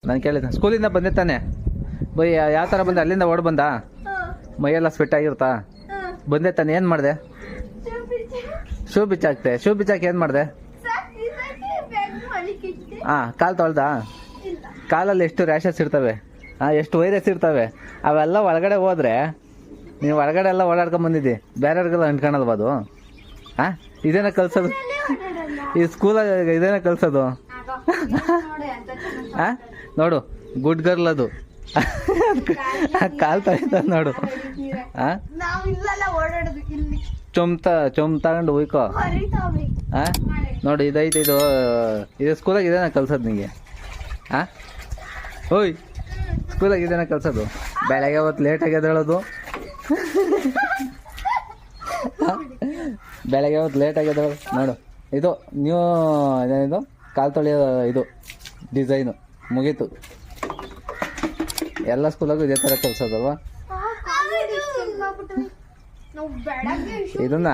ನಾನು ಕೇಳಿದ್ದೆ ಸ್ಕೂಲಿಂದ ಬಂದೆ ತಾನೆ ಬೈ ಯಾವ ಥರ ಬಂದೆ ಅಲ್ಲಿಂದ ಓಡ್ ಬಂದ ಮೈಯೆಲ್ಲ ಸ್ವೆಟ್ ಆಗಿರುತ್ತಾ ಬಂದೆ ತಾನೆ ಏನು ಮಾಡಿದೆ ಶೂ ಬಿಚ್ಚಾಕ್ತೆ ಶೂ ಬಿಚ್ಚಾಕಿ ಏನು ಮಾಡಿದೆ ಹಾಂ ಕಾಲು ತೊಳ್ದಾ ಕಾಲಲ್ಲಿ ಎಷ್ಟು ರ್ಯಾಷಸ್ ಇರ್ತವೆ ಎಷ್ಟು ವೈರಸ್ ಇರ್ತವೆ ಅವೆಲ್ಲ ಒಳಗಡೆ ಹೋದ್ರೆ ನೀವು ಹೊರಗಡೆ ಎಲ್ಲ ಓಡಾಡ್ಕೊಂಡ್ ಬಂದಿದ್ದಿ ಬೇರೆಯವ್ರಿಗೆಲ್ಲ ಅಂಟ್ಕೊಳಲ್ವ ಅದು ಹಾಂ ಇದೇನ ಕಲ್ಸೋದು ಈ ಸ್ಕೂಲಾಗ ಇದೇನ ಕಲ್ಸೋದು ಹಾಂ ನೋಡು ಗುಡ್ ಗರ್ಲ್ ಅದು ಕಾಲ್ ತೊಳಿತ ನೋಡು ಹಾಂ ಚೊಂಬ್ ತಗೊಂಡು ಹೋಯ್ಕೋ ಹಾಂ ನೋಡಿ ಇದೈತೆ ಇದು ಸ್ಕೂಲಾಗ ಇದೇನ ಕಲ್ಸೋದು ನಿಂಗೆ ಹಾಂ ಓಯ್ ಸ್ಕೂಲಾಗ ಇದೇನ ಕಲ್ಸೋದು ಬೆಳಗ್ಗೆ ಹೊತ್ತು ಲೇಟಾಗಿ ಎದ್ದೇಳೋದು ಬೆಳಗ್ಗೆ ಹೊತ್ತು ಲೇಟಾಗಿ ಎದ್ದೇಳೋದು ನೋಡು ಇದು ನೀವು ಏನಿದು ಕಾಲು ತೊಳೆಯೋ ಇದು ಡಿಸೈನು ಮುಗೀತು ಎಲ್ಲ ಸ್ಕೂಲಾಗೂ ಇದೇ ಥರ ಕಲ್ಸೋದಲ್ವಾ ಇದನ್ನ